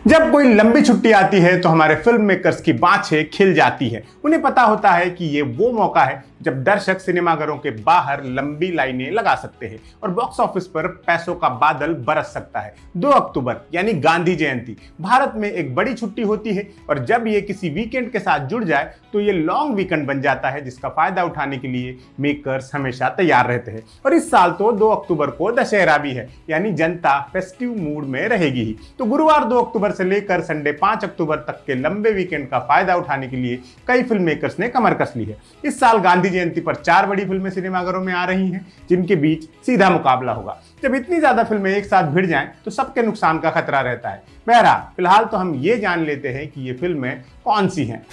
जब कोई लंबी छुट्टी आती है तो हमारे फिल्म मेकर्स की बाँछें खिल जाती है। उन्हें पता होता है कि ये वो मौका है जब दर्शक सिनेमाघरों के बाहर लंबी लाइनें लगा सकते हैं और बॉक्स ऑफिस पर पैसों का बादल बरस सकता है। 2 अक्टूबर यानी गांधी जयंती भारत में एक बड़ी छुट्टी होती है और जब ये किसी वीकेंड के साथ जुड़ जाए तो ये लॉन्ग वीकेंड बन जाता है, जिसका फायदा उठाने के लिए मेकर्स हमेशा तैयार रहते हैं। और इस साल तो 2 अक्टूबर को दशहरा भी है, यानी जनता फेस्टिव मूड में रहेगी ही। तो गुरुवार 2 अक्टूबर से लेकर संडे 5 अक्टूबर तक के लंबे वीकेंड का फायदा उठाने के लिए कई फिल्म मेकर्स ने कमर कस ली है। इस साल गांधी जयंती पर 4 बड़ी फिल्में सिनेमाघरों में आ रही हैं, जिनके बीच सीधा मुकाबला होगा। जब इतनी ज्यादा फिल्में एक साथ भिड़ जाएं तो सबके नुकसान का खतरा रहता है। बहरहाल फिलहाल तो हम ये जान लेते हैं कि ये फिल्में कौन सी हैं।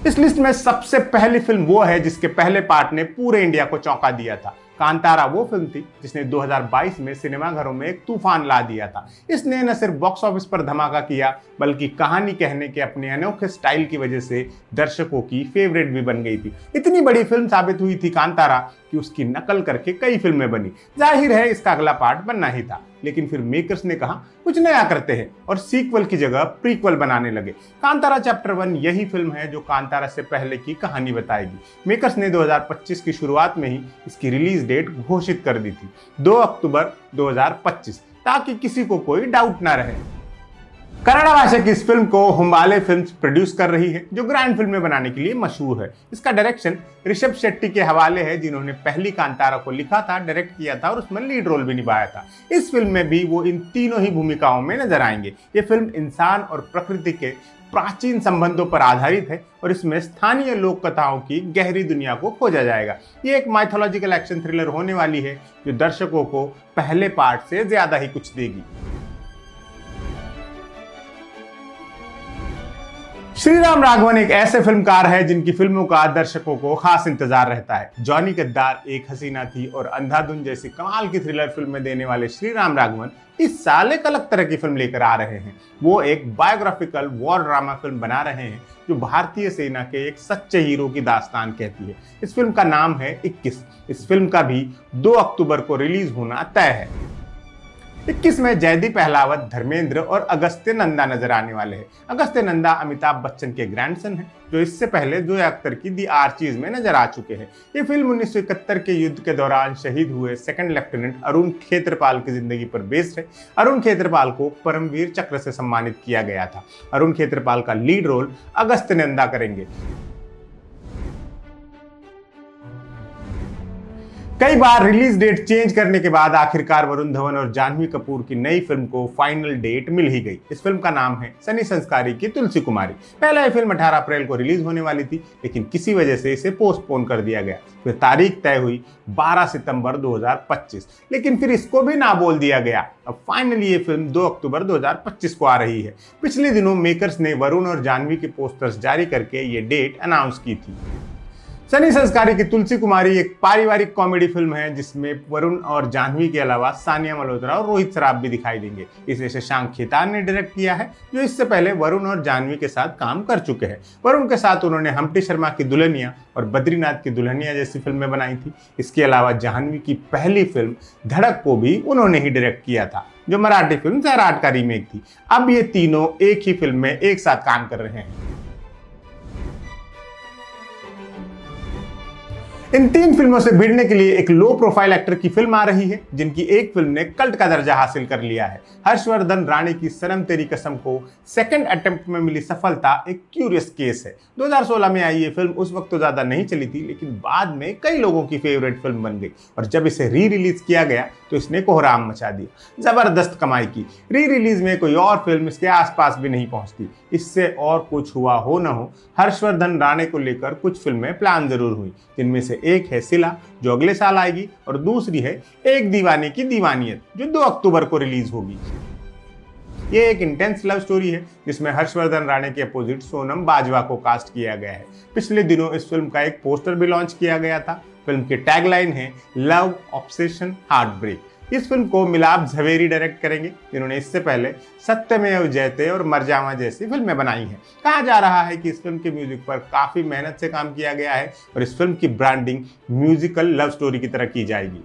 इस लिस्ट में सबसे पहली फिल्म वो है जिसके पहले पार्ट ने पूरे इंडिया को चौंका दिया था। कांतारा वो फिल्म थी जिसने 2022 में सिनेमाघरों में एक तूफान ला दिया था। इसने न सिर्फ बॉक्स ऑफिस पर धमाका किया, बल्कि कहानी कहने के अपने अनोखे स्टाइल की वजह से दर्शकों की फेवरेट भी बन गई थी। इतनी बड़ी फिल्म साबित हुई थी कांतारा कि उसकी नकल करके कई फिल्में बनी। जाहिर है इसका अगला पार्ट बनना ही था, लेकिन फिर मेकर्स ने कहा कुछ नया करते हैं और सीक्वल की जगह प्रीक्वल बनाने लगे। कांतारा चैप्टर 1 यही फिल्म है जो कांतारा से पहले की कहानी बताएगी। मेकर्स ने 2025 की शुरुआत में ही इसकी रिलीज डेट घोषित कर दी थी, 2 अक्टूबर 2025, ताकि किसी को कोई डाउट ना रहे। कन्नड़ा भाषा की इस फिल्म को हुम्बाले फिल्म्स प्रोड्यूस कर रही है, जो ग्रैंड फिल्में बनाने के लिए मशहूर है। इसका डायरेक्शन ऋषभ शेट्टी के हवाले है, जिन्होंने पहली कांतारा को लिखा था, डायरेक्ट किया था और उसमें लीड रोल भी निभाया था। इस फिल्म में भी वो इन तीनों ही भूमिकाओं में नजर आएंगे। ये फिल्म इंसान और प्रकृति के प्राचीन संबंधों पर आधारित है और इसमें स्थानीय लोक कथाओं की गहरी दुनिया को खोजा जाएगा। ये एक माइथोलॉजिकल एक्शन थ्रिलर होने वाली है, जो दर्शकों को पहले पार्ट से ज्यादा ही कुछ देगी। श्रीराम राघवन एक ऐसे फिल्मकार है जिनकी फिल्मों का दर्शकों को खास इंतजार रहता है। जॉनी गद्दार, एक हसीना थी और अंधाधुन जैसी कमाल की थ्रिलर फिल्में देने वाले श्रीराम राघवन इस साल एक अलग तरह की फिल्म लेकर आ रहे हैं। वो एक बायोग्राफिकल वॉर ड्रामा फिल्म बना रहे हैं, जो भारतीय सेना के एक सच्चे हीरो की दास्तान कहती है। इस फिल्म का नाम है 21। इस फिल्म का भी 2 अक्टूबर को रिलीज होना तय है। 21 में जयदीप अहलावत, धर्मेंद्र और अगस्त्य नंदा नजर आने वाले हैं। अगस्त्य नंदा अमिताभ बच्चन के ग्रैंडसन हैं, जो इससे पहले जोया अख्तर की दी आर्चीज में नजर आ चुके हैं। ये फिल्म 1971 के युद्ध के दौरान शहीद हुए सेकंड लेफ्टिनेंट अरुण खेत्रपाल की जिंदगी पर बेस्ड है। अरुण खेत्रपाल को परमवीर चक्र से सम्मानित किया गया था। अरुण खेत्रपाल का लीड रोल अगस्त्य नंदा करेंगे। कई बार रिलीज डेट चेंज करने के बाद आखिरकार वरुण धवन और जाह्नवी कपूर की नई फिल्म को फाइनल डेट मिल ही गई। इस फिल्म का नाम है सनी संस्कारी की तुलसी कुमारी। पहले यह फिल्म 18 अप्रैल को रिलीज होने वाली थी, लेकिन किसी वजह से इसे पोस्टपोन कर दिया गया। फिर तारीख तय हुई 12 सितंबर 2025, लेकिन फिर इसको भी ना बोल दिया गया। अब फाइनली ये फिल्म 2 अक्टूबर 2025 को आ रही है। पिछले दिनों मेकर्स ने वरुण और जाह्नवी के पोस्टर्स जारी करके ये डेट अनाउंस की थी। सनी संस्कारी की तुलसी कुमारी एक पारिवारिक कॉमेडी फिल्म है, जिसमें वरुण और जाह्नवी के अलावा सानिया मल्होत्रा और रोहित सराफ भी दिखाई देंगे। इसे शशांक खेतान ने डायरेक्ट किया है, जो इससे पहले वरुण और जाह्नवी के साथ काम कर चुके हैं। वरुण के साथ उन्होंने हम्प्टी शर्मा की दुल्हनिया और बद्रीनाथ की दुल्हनिया जैसी फिल्में बनाई थी। इसके अलावा जाह्नवी की पहली फिल्म धड़क को भी उन्होंने ही डायरेक्ट किया था, जो मराठी फिल्म सैराट का रीमेक थी। अब ये तीनों एक ही फिल्म में एक साथ काम कर रहे हैं। इन 3 फिल्मों से भिड़ने के लिए एक लो प्रोफाइल एक्टर की फिल्म आ रही है, जिनकी एक फिल्म ने कल्ट का दर्जा हासिल कर लिया है। हर्षवर्धन राणे की सनम तेरी कसम को सेकंड अटेम्प्ट में मिली सफलता एक क्यूरियस केस है। 2016 में आई ये फिल्म उस वक्त तो ज्यादा नहीं चली थी, लेकिन बाद में कई लोगों की फेवरेट फिल्म बन गई और जब इसे री रिलीज किया गया तो इसने कोहराम मचा दिया। जबरदस्त कमाई की। री रिलीज में कोई और फिल्म इसके आसपास भी नहीं पहुंचती। इससे और कुछ हुआ हो न हो, हर्षवर्धन राणे को लेकर कुछ फिल्में प्लान जरूर हुई, जिनमें से एक है सिला, जो अगले साल आएगी, और दूसरी है एक दीवाने की दीवानियत, जो 2 अक्टूबर को रिलीज होगी। ये एक इंटेंस लव स्टोरी है, जिसमें हर्षवर्धन राणे के अपोजिट सोनम बाजवा को कास्ट किया गया है। पिछले दिनों इस फिल्म का एक पोस्टर भी लॉन्च किया गया था। फिल्म की टैगलाइन है लव ऑब्सेशन हार्ट ब्रेक। इस फिल्म को मिलाप झवेरी डायरेक्ट करेंगे, जिन्होंने इससे पहले सत्यमेव जयते और मरजावा जैसी फिल्में बनाई हैं। कहा जा रहा है कि इस फिल्म के म्यूजिक पर काफी मेहनत से काम किया गया है और इस फिल्म की ब्रांडिंग म्यूजिकल लव स्टोरी की तरह की जाएगी।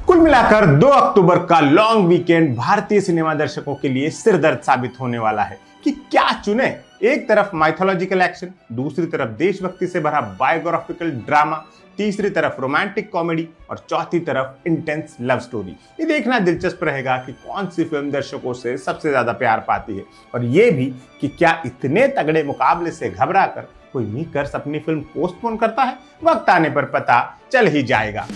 कुल मिलाकर 2 अक्टूबर का लॉन्ग वीकेंड भारतीय सिनेमा दर्शकों के लिए सिरदर्द साबित होने वाला है कि क्या चुने। एक तरफ माइथोलॉजिकल एक्शन, दूसरी तरफ देशभक्ति से भरा बायोग्राफिकल ड्रामा, तीसरी तरफ रोमांटिक कॉमेडी और चौथी तरफ इंटेंस लव स्टोरी। ये देखना दिलचस्प रहेगा कि कौन सी फिल्म दर्शकों से सबसे ज्यादा प्यार पाती है और ये भी कि क्या इतने तगड़े मुकाबले से घबरा कर कोई मेकर्स अपनी फिल्म पोस्टपोन करता है। वक्त आने पर पता चल ही जाएगा।